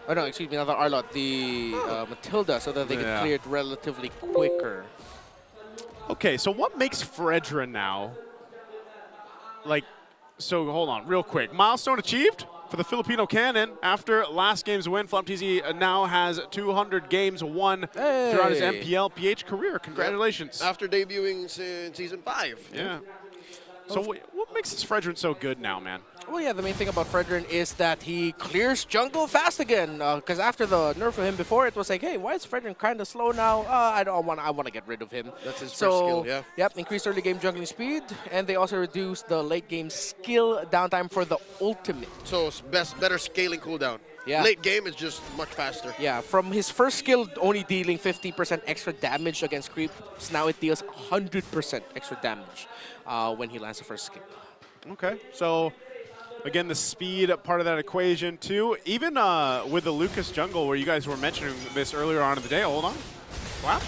Oh no, excuse me, not the Arlott, the Matilda, so that they can clear it relatively quicker. Okay, so what makes Fredrin now, like, so hold on, real quick. Milestone achieved for the Filipino Cannon. After last game's win, Flumteezy now has 200 games won throughout his MPL PH career. Congratulations. Yep. After debuting in Season 5. Yeah. So what makes this Fredrin so good now, man? Well, yeah, the main thing about Fredrin is that he clears jungle fast again. Because after the nerf of him before, it was like, hey, why is Fredrin kind of slow now? I want to get rid of him. That's his first skill, yeah. Yep, increased early game jungling speed, and they also reduced the late game skill downtime for the ultimate. So better scaling cooldown. Yeah. Late game is just much faster. Yeah, from his first skill only dealing 50% extra damage against creeps, now it deals 100% extra damage when he lands the first skill. Okay, so again, the speed part of that equation too. Even with the Lucas jungle, where you guys were mentioning this earlier on in the day. Hold on. Wow.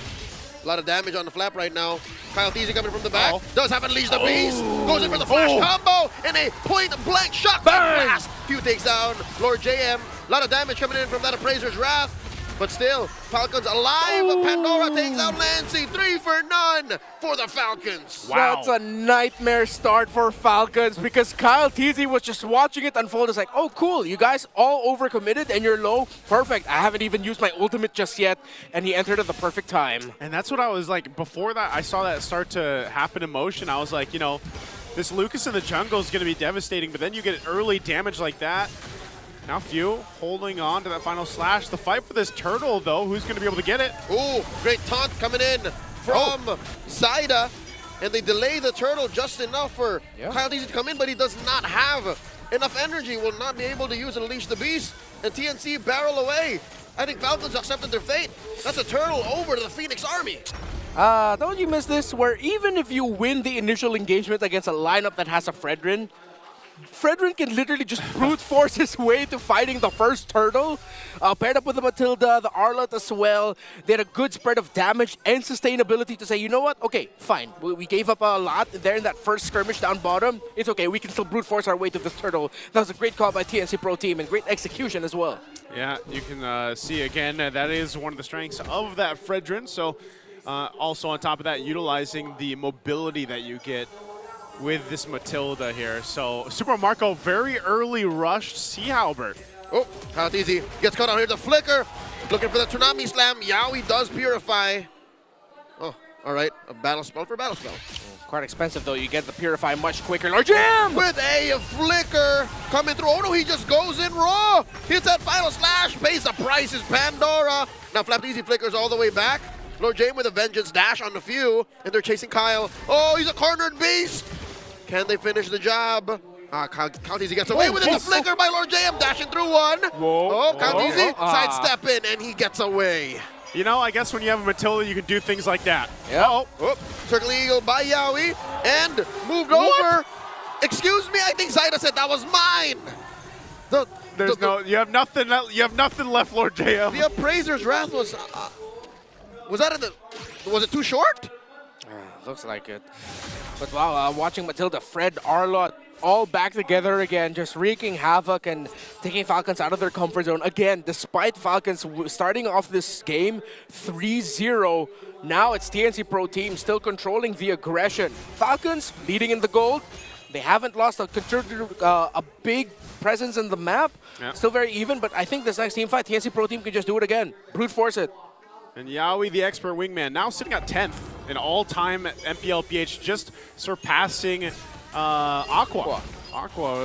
A lot of damage on the flap right now. Kyle Teasy coming from the back. Does have Unleash the Beast. Goes in for the flash combo and a point-blank shot blast. Few takes down Lord JM. A lot of damage coming in from that Appraiser's Wrath. But still, Falcons alive. Pandora takes out Lancy. 3 for none for the Falcons. Wow. That's a nightmare start for Falcons because Kyle Teasy was just watching it unfold. It's like, oh, cool. You guys all overcommitted and you're low. Perfect. I haven't even used my ultimate just yet. And he entered at the perfect time. And that's what I was like, before that, I saw that start to happen in motion. I was like, you know, this Lucas in the jungle is going to be devastating. But then you get early damage like that. Now Few holding on to that final slash. The fight for this turtle, though, who's going to be able to get it? Ooh, great taunt coming in from Zaida. And they delay the turtle just enough for Kyle Teasy to come in, but he does not have enough energy. Will not be able to use Unleash the Beast. And TNC barrel away. I think Falcons accepted their fate. That's a turtle over to the Phoenix Army. Don't you miss this? Where even if you win the initial engagement against a lineup that has a Fredrin can literally just brute force his way to fighting the first turtle. Paired up with the Matilda, the Arlott as well. They had a good spread of damage and sustainability to say, you know what? Okay, fine. We gave up a lot there in that first skirmish down bottom. It's okay. We can still brute force our way to this turtle. That was a great call by TNC Pro Team and great execution as well. Yeah, you can see again, that is one of the strengths of that Fredrin. So also on top of that, utilizing the mobility that you get with this Matilda here. So Super Marco very early rushed Sea Halberd. Oh, Kyle Teasy gets caught out here. The flicker, looking for the Tsunami Slam. Yaoi does Purify. Oh, all right, a battle spell for battle spell. Quite expensive though, you get the Purify much quicker. Lord Jam! With a flicker coming through. Oh no, he just goes in raw. Hits that final slash, pays the price is Pandora. Now Flumteezy flickers all the way back. Lord Jam with a Vengeance dash on the Few, and they're chasing Kyle. Oh, he's a cornered beast. Can they finish the job? Kyle Teasy gets away with it. The flicker by Lord JM, dashing through one. Kyle Teasy sidestep in, and he gets away. You know, I guess when you have a Matilda, you can do things like that. Yeah. Circling Eagle by Yaoi, and moved over. Excuse me, I think Zaida said that was mine. You have nothing. You have nothing left, Lord JM. The Appraiser's Wrath was that in the? Was it too short? Looks like it. But wow, watching Matilda, Fred, Arlott, all back together again, just wreaking havoc and taking Falcons out of their comfort zone. Again, despite Falcons starting off this game 3-0, now it's TNC Pro Team still controlling the aggression. Falcons leading in the gold. They haven't lost a big presence in the map. Yeah. Still very even, but I think this next team fight, TNC Pro Team can just do it again. Brute force it. And Yaoi, the expert wingman, now sitting at 10th in all-time MPL PH, just surpassing Aqua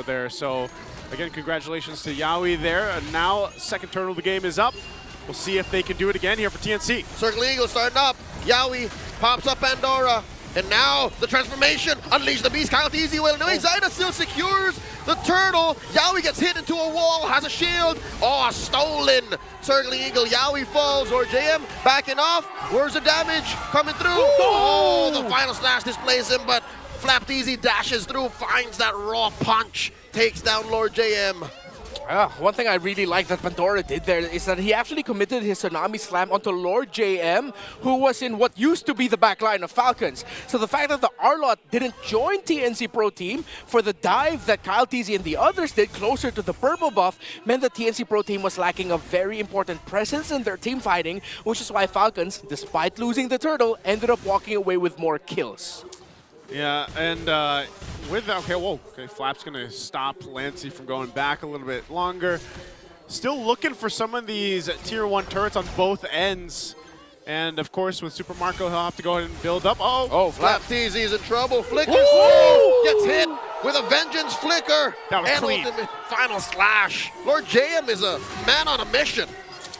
there. So, again, congratulations to Yaoi there. And now, second turtle of the game is up. We'll see if they can do it again here for TNC. Circle Eagle starting up. Yaoi pops up Pandora. And now, the transformation. Unleash the Beast. Kyle Teasy will. No, Zaida still secures the turtle. Yaoi gets hit into a wall, has a shield. Oh, stolen. Circling Eagle. Yaoi falls. Or JM backing off. Where's the damage coming through? Oh, the final slash displays him, but Flumteezy dashes through, finds that raw punch, takes down Lord JM. One thing I really like that Pandora did there is that he actually committed his Tsunami Slam onto Lord JM, who was in what used to be the back line of Falcons. So the fact that the Arlot didn't join TNC Pro Team for the dive that Kyle TZ and the others did closer to the purple buff meant that TNC Pro Team was lacking a very important presence in their team fighting, which is why Falcons, despite losing the turtle, ended up walking away with more kills. Yeah, and with that, okay, Flap's gonna stop Lancey from going back a little bit longer. Still looking for some of these tier 1 turrets on both ends. And of course, with Super Marco, he'll have to go ahead and build up. Oh, Flap TZ is in trouble. Flickers gets hit with a Vengeance Flicker. That was and clean. ultimate final slash. Lord JM is a man on a mission.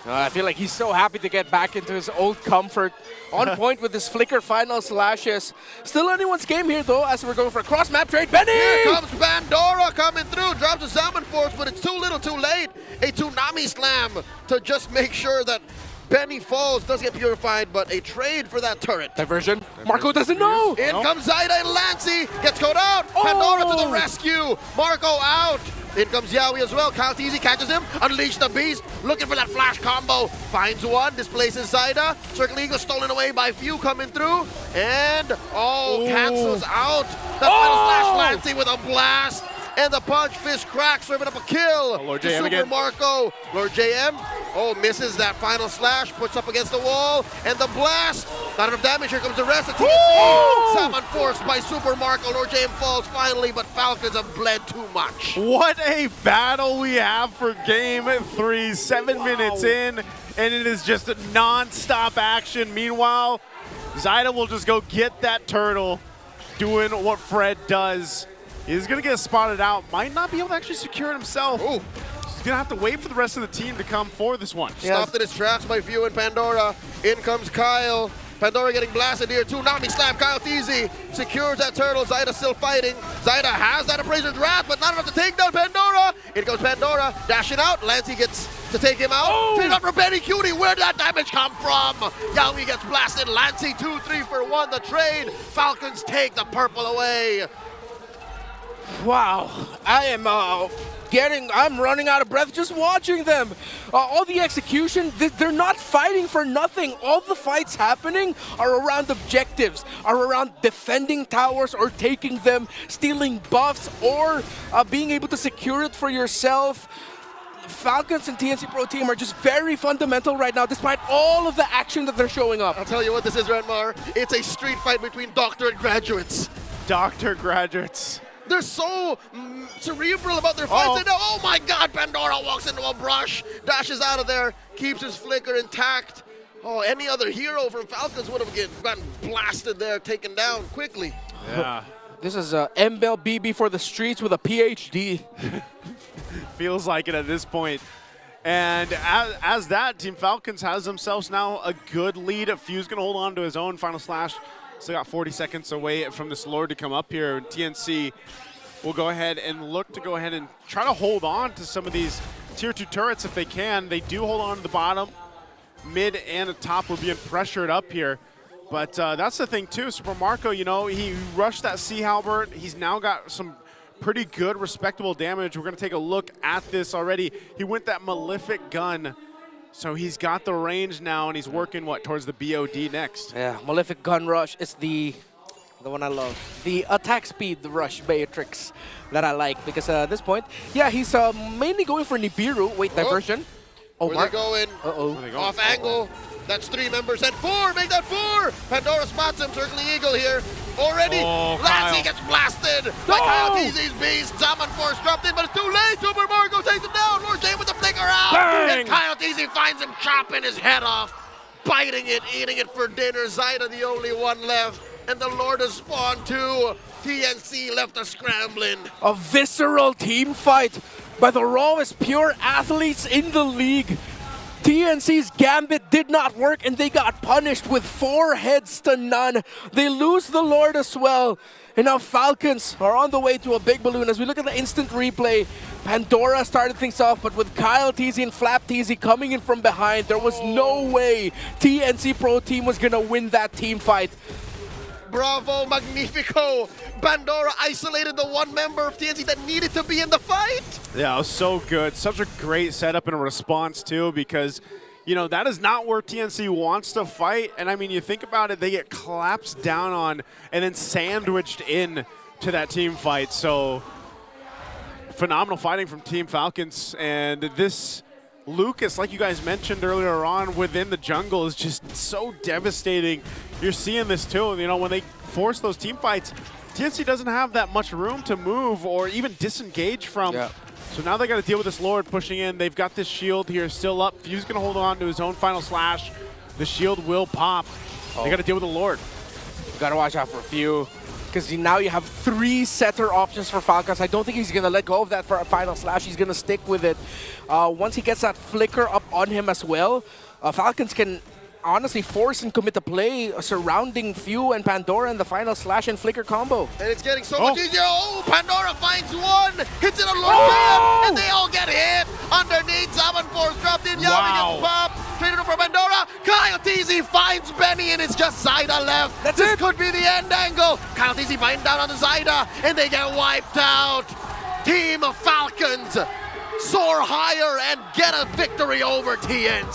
I feel like he's so happy to get back into his old comfort. On point with his Flicker final slashes. Still anyone's game here though, as we're going for a cross-map trade. Benny! Here comes Pandora coming through, drops a Salmon Force, but it's too little too late. A Tsunami Slam to just make sure that Benny falls, does get purified, but a trade for that turret. Diversion. Marco doesn't know! In comes Zaida and Lancey, gets caught out. Pandora to the rescue. Marco out. In comes Yowie as well. Kyle TZ catches him. Unleash the Beast. Looking for that flash combo. Finds one. Displaces Zaida. Circle Eagle stolen away by Few coming through. And, cancels out. The final slash. Lancey with a blast. And the Punch Fist crack, serving up a kill. Lord to JM Super again. Marco. Lord JM. Misses that final slash. Puts up against the wall. And the blast. Not enough damage. Here comes the rest of TNC. Salmon forced by Super Marco. Lord JM falls finally, but Falcons have bled too much. What a battle we have for game 3, 7 minutes in, and it is just non-stop action. Meanwhile, Zaida will just go get that turtle, doing what Fred does. He's gonna get spotted out, might not be able to actually secure it himself. Ooh. He's gonna have to wait for the rest of the team to come for this one. Stopped in his tracks by Few and Pandora. In comes Kyle. Pandora getting blasted here too. Nami slam. Kyle TZ secures that turtle. Zaida still fighting. Zaida has that Appraiser's Wrath, but not enough to take down Pandora. In goes Pandora, dashing out. Lancey gets to take him out. Trade out for Benny Cutie. Where did that damage come from? Yowie gets blasted. Lancey 2-3 for 1. The trade. Falcons take the purple away. Wow, I am I'm running out of breath just watching them. All the execution, they're not fighting for nothing. All the fights happening are around objectives, are around defending towers or taking them, stealing buffs, or being able to secure it for yourself. Falcons and TNC Pro Team are just very fundamental right now, despite all of the action that they're showing up. I'll tell you what this is, Renmar. It's a street fight between doctor and graduates. Doctor graduates. They're so cerebral about their fights. They know, oh my God, Pandora walks into a brush, dashes out of there, keeps his flicker intact. Any other hero from Falcons would have gotten blasted there, taken down quickly. Yeah. This is MLBB for the streets with a PhD. Feels like it at this point. And as that, Team Falcons has themselves now a good lead. Few's going to hold on to his own final slash. Still got 40 seconds away from this Lord to come up here. TNC will go ahead and look to go ahead and try to hold on to some of these tier 2 turrets if they can. They do hold on to the bottom. Mid and the top will be pressured up here. But that's the thing too, Super Marco, you know, he rushed that Sea Halberd. He's now got some pretty good, respectable damage. We're going to take a look at this already. He went that Malefic gun. So he's got the range now, and he's working, towards the BOD next. Yeah, Malefic Gun Rush is the one I love. The attack speed rush matrix that I like, because at this point, yeah, he's mainly going for Nibiru. Wait, diversion. Where they going? Off angle. That's 3 members and 4. Make that 4. Pandora spots him. Circling Eagle here. Already. Lancey gets blasted by Kyle TZ's Beast. Salmon Force dropped in, but it's too late. Super Marco takes him down. Lord Jane with the flicker out. Bang! And Kyle TZ finds him chopping his head off. Biting it, eating it for dinner. Zaida the only one left. And the Lord has spawned too. TNC left us scrambling. A visceral team fight by the rawest pure athletes in the league. TNC's Gambit did not work, and they got punished with 4 heads to none. They lose the Lord as well. And now Falcons are on the way to a big balloon. As we look at the instant replay, Pandora started things off, but with Kyle TZ and Flap TZ coming in from behind, there was no way TNC Pro Team was going to win that team fight. Bravo, Magnifico. Pandora isolated the one member of TNC that needed to be in the fight. Yeah, it was so good. Such a great setup and a response, too, because, you know, that is not where TNC wants to fight. And, I mean, you think about it, they get collapsed down on and then sandwiched in to that team fight. So, phenomenal fighting from Team Falcons. And this Lucas, like you guys mentioned earlier on, within the jungle is just so devastating. You're seeing this, too. You know, when they force those team fights, TNC doesn't have that much room to move or even disengage from. Yeah. So now they got to deal with this Lord pushing in. They've got this shield here still up. Fuse going to hold on to his own final slash. The shield will pop. They got to deal with the Lord. Got to watch out for a few, because now you have 3 setter options for Falcons. I don't think he's going to let go of that for a final slash. He's going to stick with it. Once he gets that flicker up on him as well, Falcons can honestly force and commit the play surrounding Few and Pandora in the final slash and flicker combo. And it's getting so much easier. Oh, Pandora finds one, hits it on Lord, and they all get hit. Underneath, 7-4's dropped in. Yami gets popped. Traded over Pandora. Coyote finds Benny, and it's just Zyda left. This could be the end angle. Coyote biting down on the Zyda, and they get wiped out. Team Falcons soar higher and get a victory over TNC.